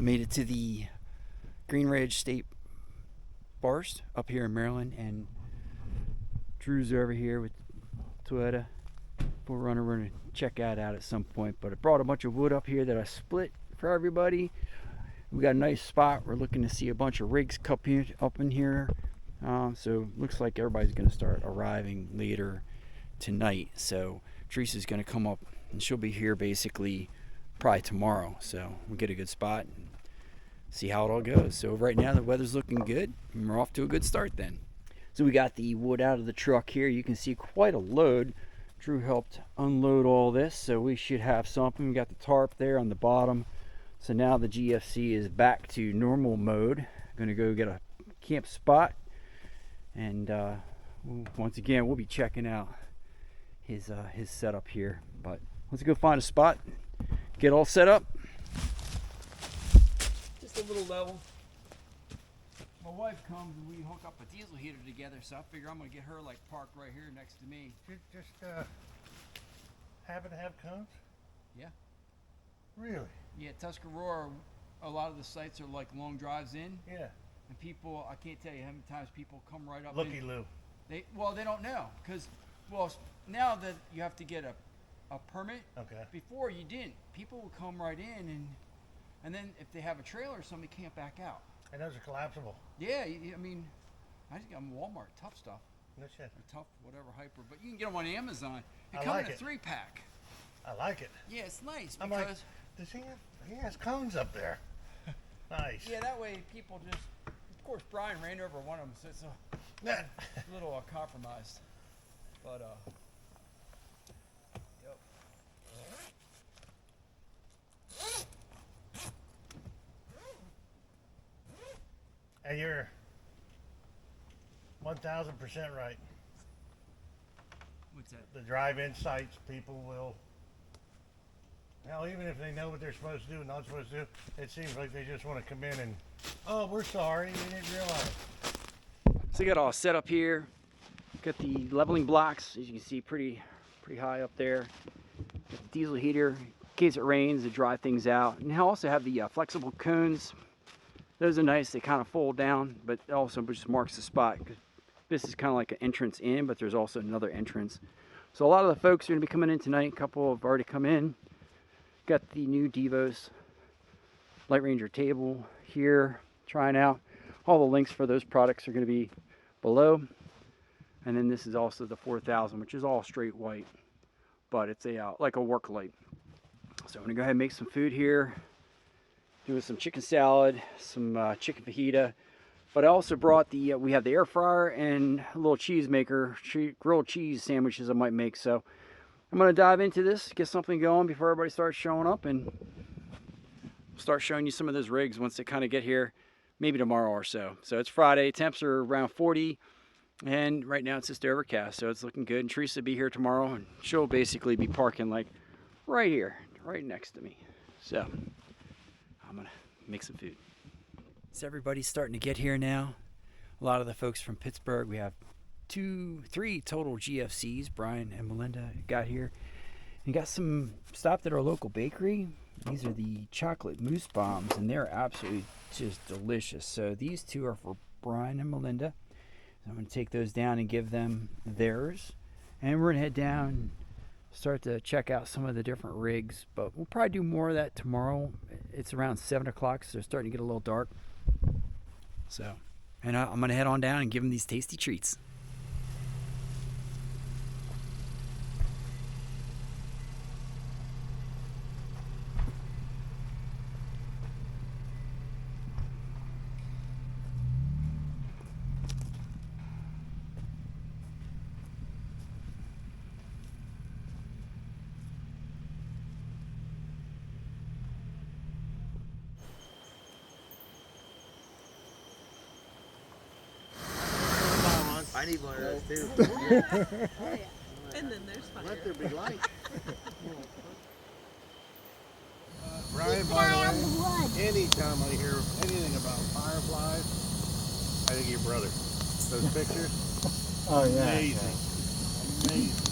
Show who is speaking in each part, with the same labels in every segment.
Speaker 1: Made it to the Green Ridge State Bars up here in Maryland, and Drew's over here with Toyota 4Runner. We're going to check that out at some point, but I brought a bunch of wood up here that I split for everybody. We got a nice spot. We're looking to see a bunch of rigs up in here, so looks like everybody's going to start arriving later tonight. So Teresa's going to come up and she'll be here basically probably tomorrow, so we'll get a good spot and see how it all goes. So right now the weather's looking good and we're off to a good start then. So we got the wood out of the truck here. You can see quite a load. Drew helped unload all this, so we should have something. We got the tarp there on the bottom. So now the GFC is back to normal mode. I'm gonna go get a camp spot, and once again we'll be checking out his setup here. But let's go find a spot, get all set up. Just a little level. My wife comes and we hook up a diesel heater together, so I figure I'm gonna get her like parked right here next to me.
Speaker 2: Just happen to have cones?
Speaker 1: Yeah.
Speaker 2: Really?
Speaker 1: Yeah, Tuscarora, a lot of the sites are like long drives in.
Speaker 2: Yeah.
Speaker 1: And people, I can't tell you how many times people come right up.
Speaker 2: Looky Lou.
Speaker 1: They don't know, because now that you have to get a permit. Okay. Before you didn't. People would come right in and then if they have a trailer, somebody can't back out.
Speaker 2: And those are collapsible.
Speaker 1: Yeah, I mean, I just got them at Walmart, tough stuff.
Speaker 2: No shit.
Speaker 1: Or tough, whatever, hyper. But you can get them on Amazon. They
Speaker 2: I
Speaker 1: come
Speaker 2: like
Speaker 1: in a
Speaker 2: it.
Speaker 1: 3-pack.
Speaker 2: I like it.
Speaker 1: Yeah, it's nice
Speaker 2: I'm
Speaker 1: because.
Speaker 2: like, does he has cones up there. Nice.
Speaker 1: Yeah, that way people just. Of course, Brian ran over one of them, so it's a little compromised. But yep.
Speaker 2: And you're 1000% right.
Speaker 1: What's that?
Speaker 2: The drive-in sites, people will, hell, even if they know what they're supposed to do and not supposed to do, it seems like they just want to come in and, oh, we're sorry, we didn't realize.
Speaker 1: So you got all set up here. Got the leveling blocks, as you can see, pretty high up there. Got the diesel heater, in case it rains, to dry things out. And I also have the flexible cones. Those are nice, they kind of fold down, but also just marks the spot. This is kind of like an entrance in, but there's also another entrance. So a lot of the folks are going to be coming in tonight. A couple have already come in. Got the new Devos Light Ranger table here, trying out. All the links for those products are going to be below. And then this is also the 4000, which is all straight white, but it's a like a work light. So I'm going to go ahead and make some food here. Doing some chicken salad, some chicken fajita. But I also brought we have the air fryer and a little cheese maker, grilled cheese sandwiches I might make. So I'm going to dive into this, get something going before everybody starts showing up, and start showing you some of those rigs once they kind of get here, maybe tomorrow or so. So it's Friday, temps are around 40, and right now it's just overcast, so it's looking good. And Teresa will be here tomorrow, and she'll basically be parking like right here, right next to me. So I'm going to make some food. So everybody's starting to get here now. A lot of the folks from Pittsburgh. We have 3 total GFCs. Brian and Melinda got here. And got some stopped at our local bakery. These are the chocolate mousse bombs, and they're absolutely just delicious. So these 2 are for Brian and Melinda. So I'm going to take those down and give them theirs. And we're going to head down and start to check out some of the different rigs. But we'll probably do more of that tomorrow. It's around 7 o'clock, so it's starting to get a little dark. So, and I'm gonna head on down and give them these tasty treats.
Speaker 3: I need one of those too.
Speaker 4: And then there's fire.
Speaker 3: Let there be light.
Speaker 2: Brian, by the way, anytime I hear anything about fireflies, I think of your brother. Those pictures,
Speaker 5: Oh yeah.
Speaker 2: amazing, amazing.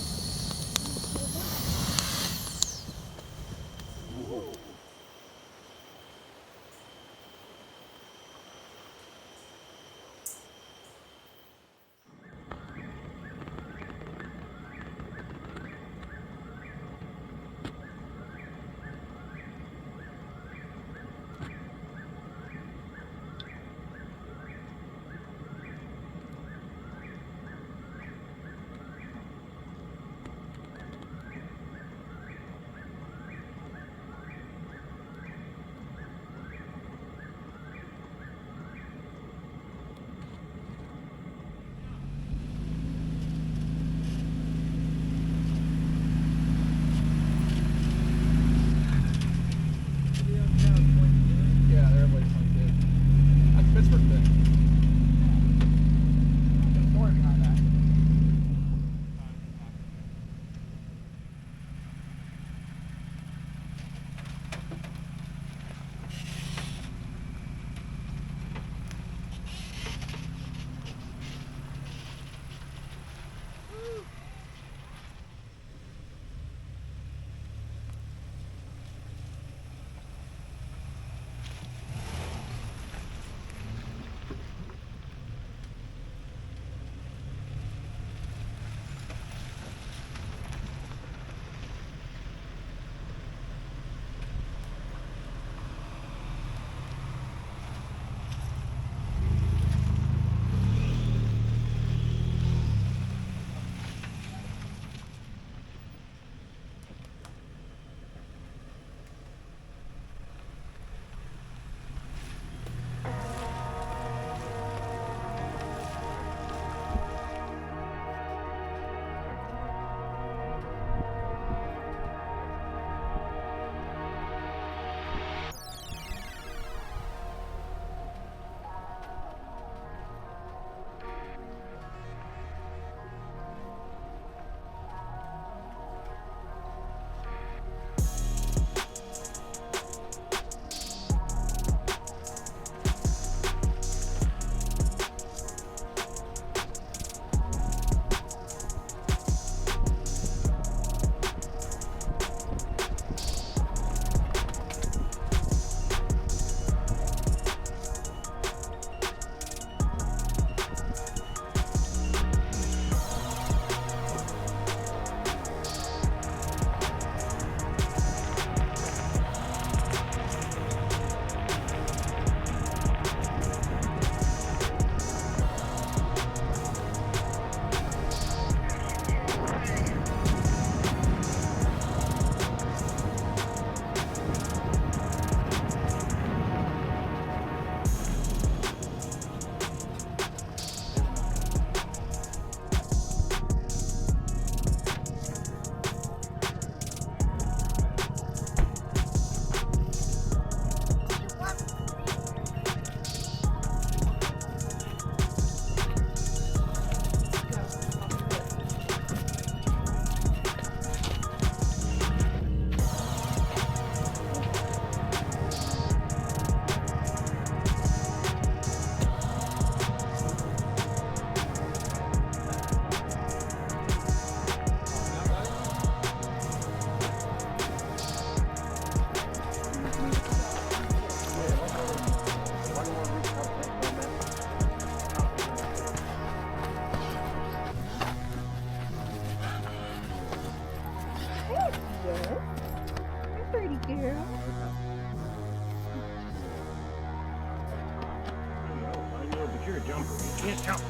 Speaker 2: you're a jumper. You can't jump.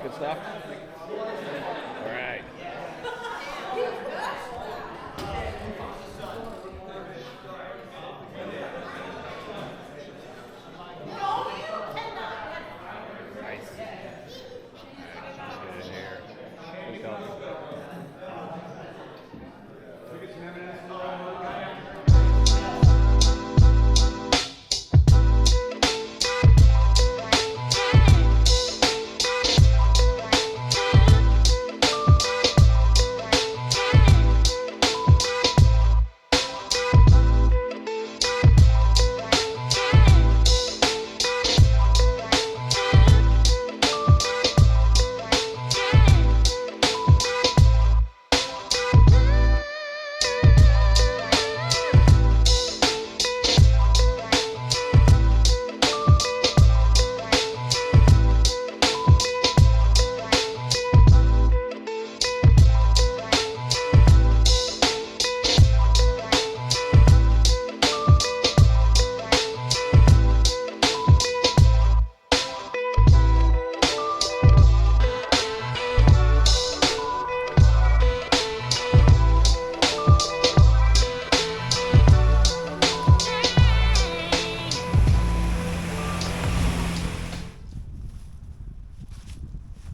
Speaker 1: Good stuff.
Speaker 2: All right. Nice. Get in here. Good stuff.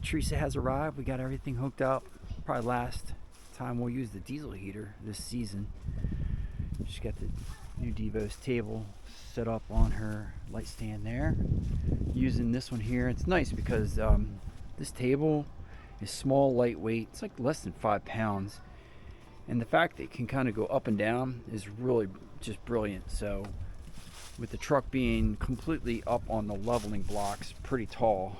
Speaker 1: Teresa has arrived. We got everything hooked up. Probably last time we'll use the diesel heater this season. She's got the new Devos table set up on her light stand there. Using this one here. It's nice because this table is small, lightweight. It's like less than 5 pounds. And the fact that it can kind of go up and down is really just brilliant. So with the truck being completely up on the leveling blocks, pretty tall,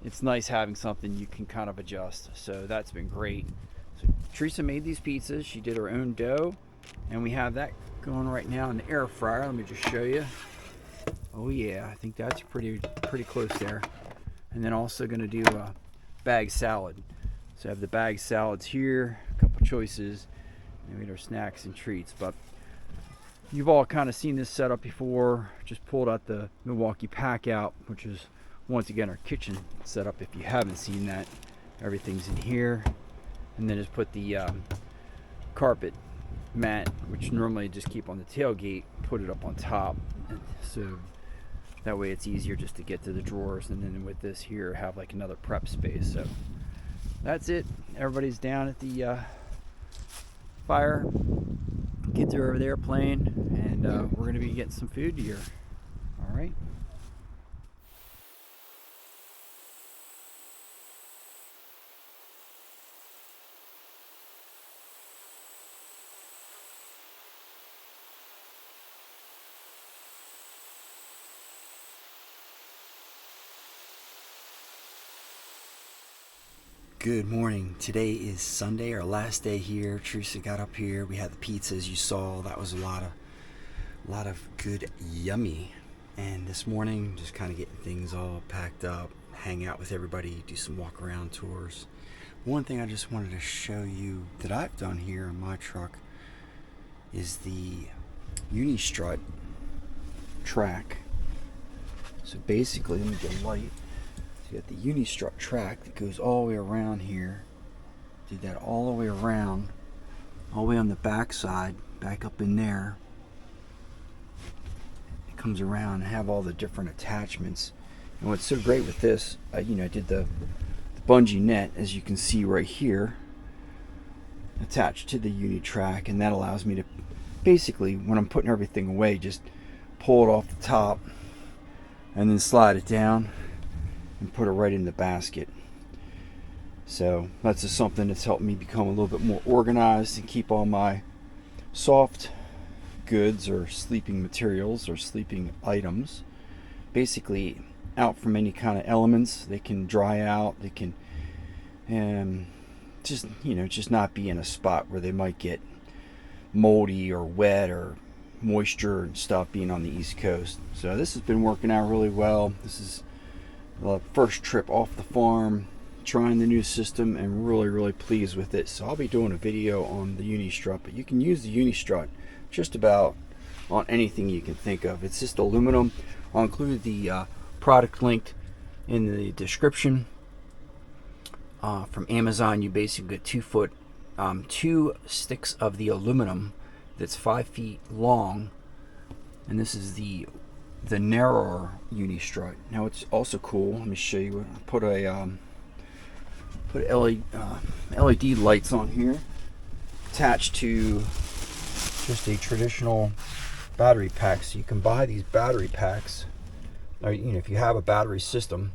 Speaker 1: it's nice having something you can kind of adjust. So that's been great. So Teresa made these pizzas. She did her own dough, and we have that going right now in the air fryer. Let me just show you. Oh yeah, I think that's pretty close there. And then also going to do a bag salad. So I have the bag salads here, a couple choices, and we had our snacks and treats. But you've all kind of seen this setup before. Just pulled out the Milwaukee pack out, which is once again our kitchen setup. If you haven't seen that, everything's in here. And then just put the carpet mat, which normally just keep on the tailgate, put it up on top, so that way it's easier just to get to the drawers. And then with this here, have like another prep space. So that's it. Everybody's down at the fire. Kids are over there playing, and we're going to be getting some food here. All right. Good morning. Today is Sunday, our last day here. Teresa got up here. We had the pizza, as you saw. That was a lot of good yummy. And this morning, just kind of getting things all packed up, hang out with everybody, do some walk around tours. One thing I just wanted to show you that I've done here in my truck is the uni-strut track. So basically, let me get a light. So you got the uni-strut track that goes all the way around here. Did that all the way around, all the way on the back side, back up in there. It comes around and have all the different attachments. And what's so great with this, I did the bungee net, as you can see right here, attached to the uni track, and that allows me to basically, when I'm putting everything away, just pull it off the top and then slide it down and put it right in the basket. So that's just something that's helped me become a little bit more organized and keep all my soft goods or sleeping materials or sleeping items basically out from any kind of elements. They can dry out, they can just not be in a spot where they might get moldy or wet or moisture and stuff, being on the East Coast. So this has been working out really well. This is the first trip off the farm, trying the new system, and really pleased with it. So I'll be doing a video on the uni-strut, but you can use the uni-strut just about on anything you can think of. It's just aluminum. I'll include the product linked in the description. From Amazon, you basically get 2 sticks of the aluminum that's 5 feet long, and this is the narrower uni-strut. Now it's also cool. Let me show you. I put LED lights on here attached to just a traditional battery pack. So you can buy these battery packs, or if you have a battery system,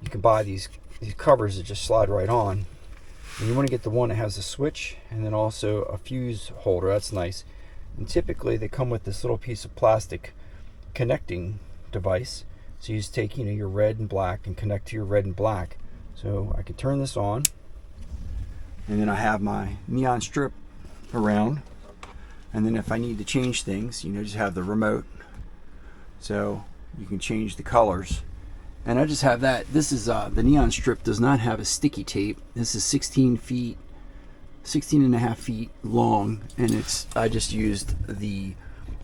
Speaker 1: you can buy these covers that just slide right on. And you want to get the one that has a switch and then also a fuse holder. That's nice. And typically they come with this little piece of plastic connecting device. So you just take your red and black and connect to your red and black. So I can turn this on, and then I have my neon strip around, and then if I need to change things, just have the remote, so you can change the colors. And I just have that. This is the neon strip does not have a sticky tape. This is 16 and a half feet long, and I just used the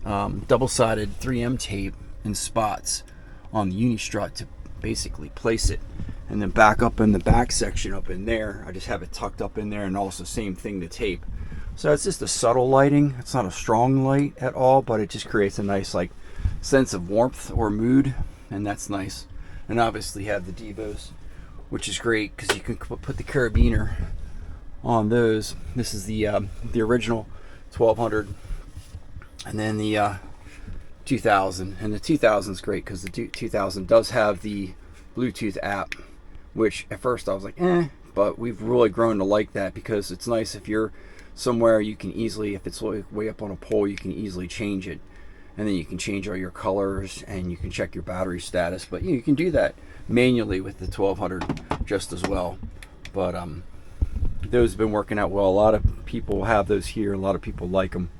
Speaker 1: double-sided 3M tape in spots on the uni-strut to basically place it. And then back up in the back section up in there, I just have it tucked up in there, and also same thing, the tape. So it's just a subtle lighting. It's not a strong light at all, but it just creates a nice sense of warmth or mood, and that's nice. And obviously have the Devos, which is great because you can put the carabiner on those. This is the original 1200, and then the 2000. And the 2000 is great because the 2000 does have the Bluetooth app, which at first I was like, but we've really grown to like that because it's nice if you're somewhere you can easily, if it's way up on a pole, you can easily change it. And then you can change all your colors and you can check your battery status. But you can do that manually with the 1200 just as well. But those have been working out well. A lot of people have those here. A lot of people like them.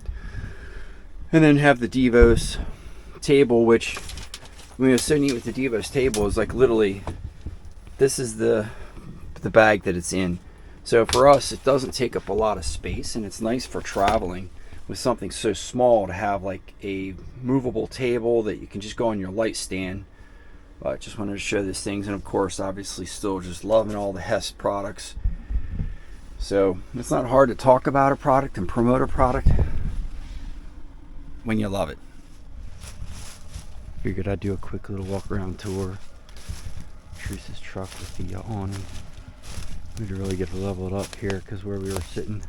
Speaker 1: And then have the Devos table, which what's so neat with the Devos table is literally, this is the bag that it's in. So for us, it doesn't take up a lot of space, and it's nice for traveling with something so small to have a movable table that you can just go on your light stand. But just wanted to show these things, and of course obviously still just loving all the HEST products. So it's not hard to talk about a product and promote a product when you love it. Figured I'd do a quick little walk around tour. Teresa's truck with the awning. We need to really get leveled up here because where we were sitting,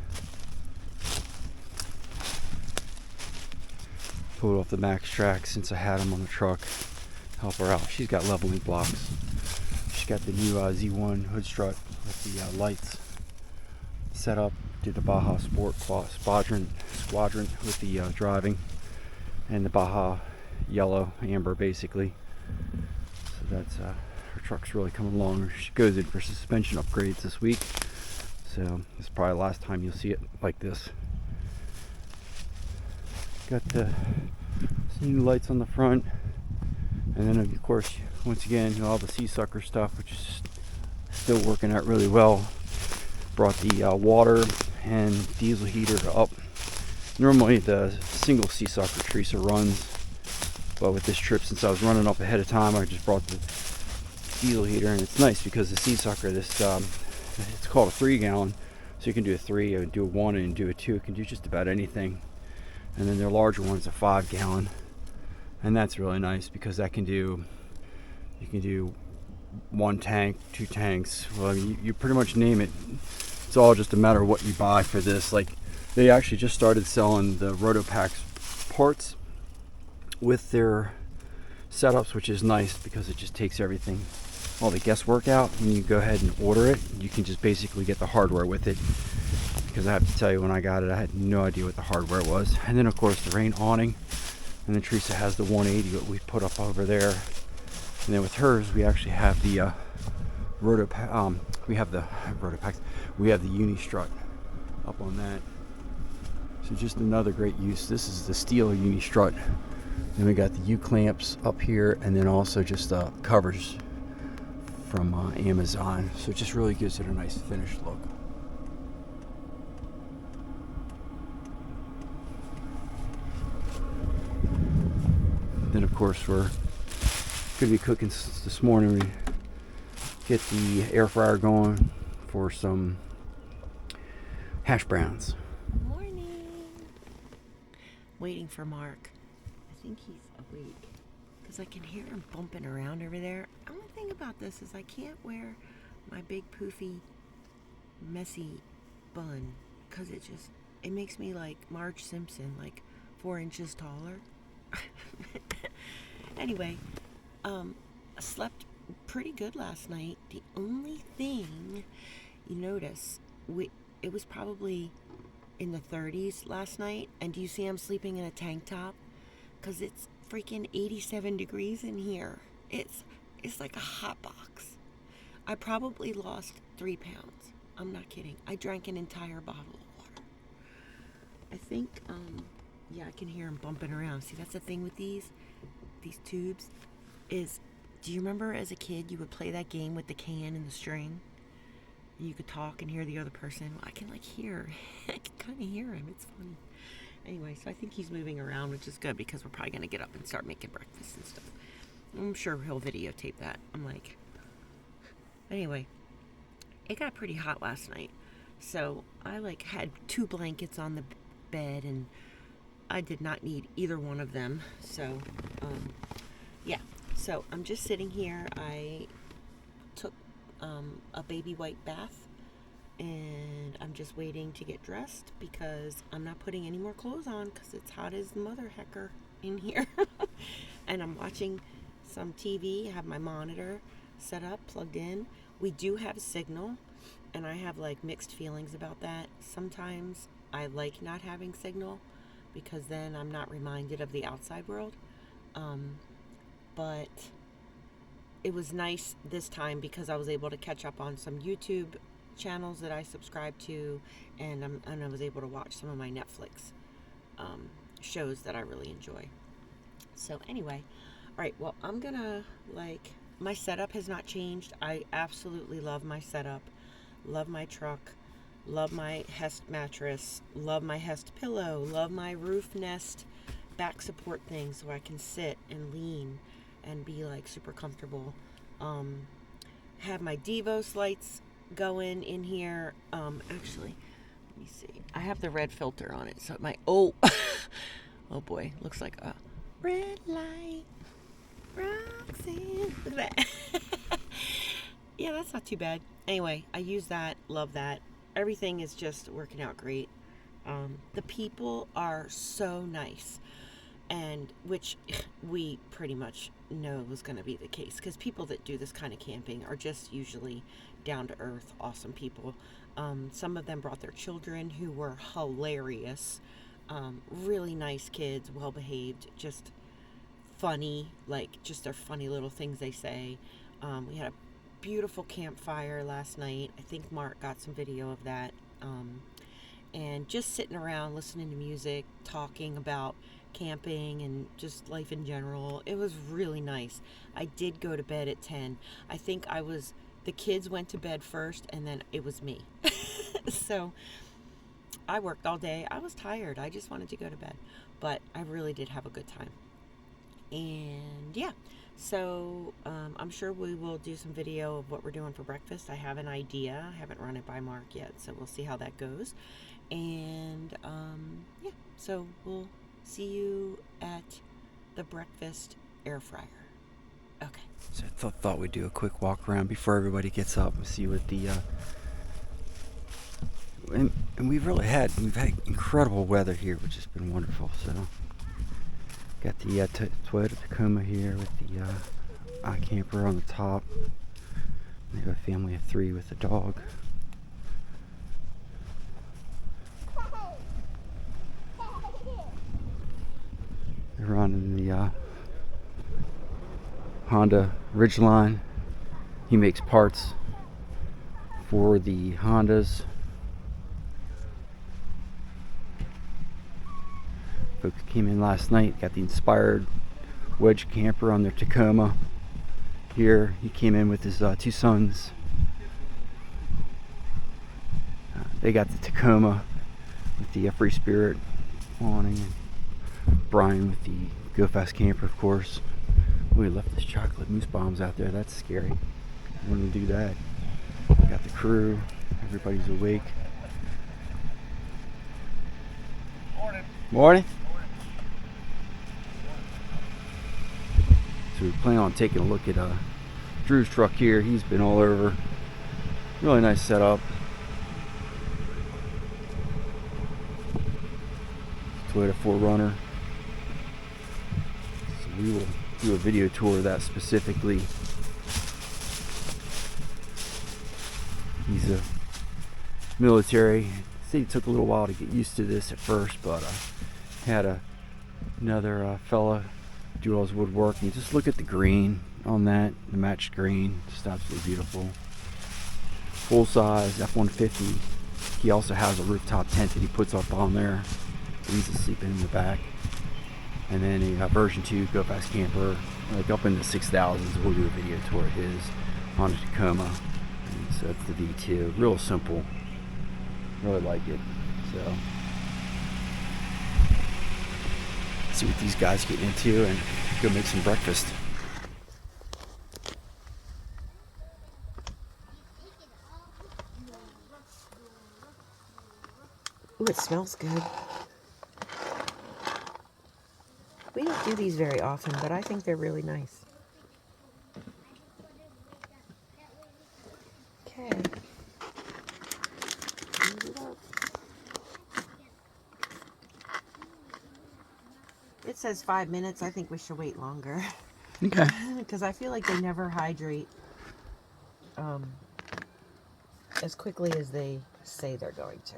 Speaker 1: pulled off the max track since I had them on the truck. Help her out. She's got leveling blocks. She's got the new Z1 hood strut with the lights set up. Did the Baja Sport Squadron with the driving, and the Baja yellow amber basically. So that's her truck's really coming along. She goes in for suspension upgrades this week, so this is probably the last time you'll see it like this. Got the new lights on the front, and then of course once again all the SeaSucker stuff, which is still working out really well. Brought the water and diesel heater up. Normally the single SeaSucker Teresa runs, but with this trip, since I was running up ahead of time, I just brought the diesel heater. And it's nice because the SeaSucker, this it's called a 3-gallon, so you can do a 3, or do a 1, and do a 2. It can do just about anything. And then their larger one's a 5-gallon, and that's really nice because that can do, you can do 1 tank, 2 tanks. Well, you pretty much name it. It's all just a matter of what you buy for this. Like, they actually just started selling the Rotopax parts with their setups, which is nice because it just takes everything, all the guesswork out. When you go ahead and order it, you can just basically get the hardware with it. Because I have to tell you, when I got it, I had no idea what the hardware was. And then of course the rain awning, and then Teresa has the 180 that we put up over there. And then with hers, we actually have the we have the uni strut up on that. So just another great use. This is the steel uni strut. Then we got the U clamps up here, and then also just covers from Amazon. So it just really gives it a nice finished look. Then of course we're going to be cooking this morning. We get the air fryer going for some hash browns.
Speaker 4: Morning. Waiting for Mark. I think he's awake because I can hear him bumping around over there. Only thing about this is I can't wear my big poofy messy bun because it makes me like Marge Simpson, like 4 inches taller. Anyway, I slept pretty good last night. The only thing you notice, it was probably in the 30s last night, and do you see I'm sleeping in a tank top? Because it's freaking 87 degrees in here. It's like a hot box. I probably lost 3 pounds. I'm not kidding. I drank an entire bottle of water. I think, yeah, I can hear him bumping around. See, that's the thing with these tubes is, do you remember as a kid you would play that game with the can and the string? And you could talk and hear the other person. Well, I can like hear. I can kind of hear him. It's funny. Anyway, so I think he's moving around, which is good because we're probably going to get up and start making breakfast and stuff. I'm sure he'll videotape that. I'm like, anyway, it got pretty hot last night. So I like had 2 blankets on the bed, and I did not need either one of them. So, yeah. So I'm just sitting here. I took a baby white bath, and I'm just waiting to get dressed because I'm not putting any more clothes on because it's hot as the mother hecker in here. And I'm watching some TV. I have my monitor set up, plugged in. We do have a signal, and I have like mixed feelings about that. Sometimes I like not having signal because then I'm not reminded of the outside world. But it was nice this time because I was able to catch up on some YouTube channels that I subscribe to, and I was able to watch some of my Netflix shows that I really enjoy. So anyway, all right, well, I'm gonna, like, my setup has not changed. I absolutely love my setup, love my truck, love my HEST mattress, love my HEST pillow, love my roof nest back support thing so I can sit and lean and be like super comfortable. Have my Devos lights going in here. Actually, let me see. I have the red filter on it, so it might. Oh, oh boy, looks like a red light. Roxanne, look at that. Yeah, that's not too bad. Anyway, I use that. Love that. Everything is just working out great. The people are so nice, and which we pretty much know was going to be the case because people that do this kind of camping are just usually down to earth, awesome people. Some of them brought their children who were hilarious, really nice kids, well behaved, just funny, like just their funny little things they say. We had a beautiful campfire last night. I think Mark got some video of that. And just sitting around listening to music, talking about camping and just life in general. It was really nice. I did go to bed at 10. I think the kids went to bed first, and then it was me. So I worked all day. I was tired. I just wanted to go to bed. But I really did have a good time. And yeah, so I'm sure we will do some video of what we're doing for breakfast. I have an idea. I haven't run it by Mark yet, so we'll see how that goes. And yeah, so we'll see you at the breakfast air fryer. Okay.
Speaker 1: So I thought we'd do a quick walk around before everybody gets up and see what the and we've had incredible weather here, which has been wonderful. So got the Toyota Tacoma here with the iCamper on the top. They have a family of 3 with a dog. They're running the Honda Ridgeline. He makes parts for the Hondas. Folks came in last night, got the inspired wedge camper on their Tacoma. Here, he came in with his 2 sons. They got the Tacoma with the Free Spirit awning. Brian with the Go Fast camper, of course. We left this chocolate mousse bombs out there. That's scary. I wouldn't do that. We got the crew. Everybody's awake.
Speaker 2: Morning.
Speaker 1: Morning. So we plan on taking a look at Drew's truck here. He's been all over. Really nice setup. Toyota 4Runner. So we will do a video tour of that specifically. He's a military. Said it took a little while to get used to this at first, but had another fella do all his woodworking. Just look at the green on that, the matched green, just absolutely beautiful. Full size F-150. He also has a rooftop tent that he puts up on there. He's sleeping in the back. And then a version 2 Go Fast camper, like up in the 6,000s. We'll do a video tour of his on a Tacoma. And so that's the V2. Real simple. Really like it. So see what these guys get into and go make some breakfast.
Speaker 4: Ooh, it smells good. We don't do these very often, but I think they're really nice. Okay. Heat it up. It says 5 minutes. I think we should wait longer.
Speaker 1: Okay.
Speaker 4: Because I feel like they never hydrate as quickly as they say they're going to.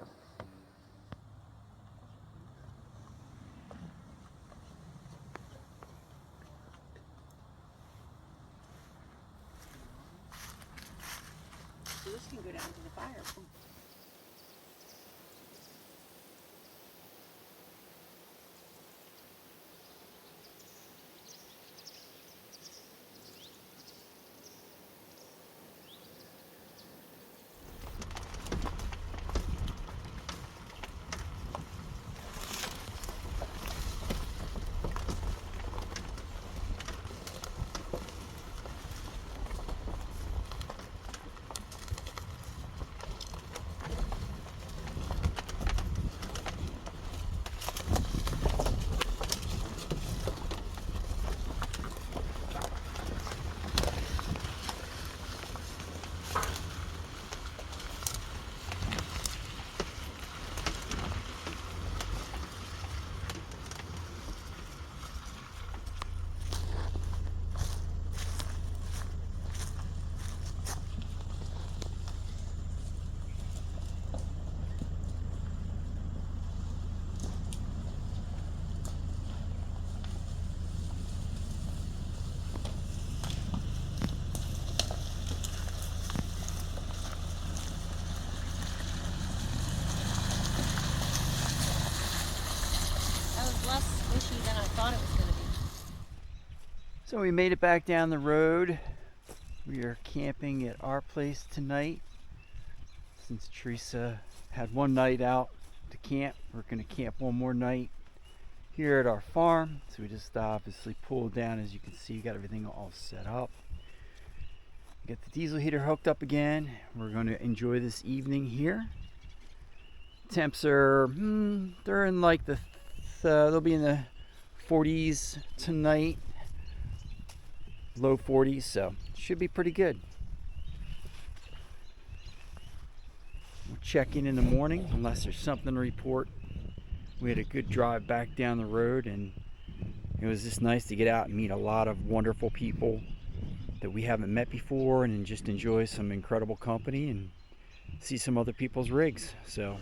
Speaker 4: So this can go down to the fire.
Speaker 3: Less squishy than I thought it was going to be.
Speaker 1: So we made it back down the road. We are camping at our place tonight. This since Teresa had one night out to camp, we're going to camp one more night here at our farm. So we just obviously pulled down, as you can see, got everything all set up. Get the diesel heater hooked up again. We're going to enjoy this evening here. Temps are, they're in like they'll be in the 40s tonight, low 40s, so should be pretty good. We'll check in the morning unless there's something to report. We had a good drive back down the road, and it was just nice to get out and meet a lot of wonderful people that we haven't met before, and just enjoy some incredible company and see some other people's rigs. So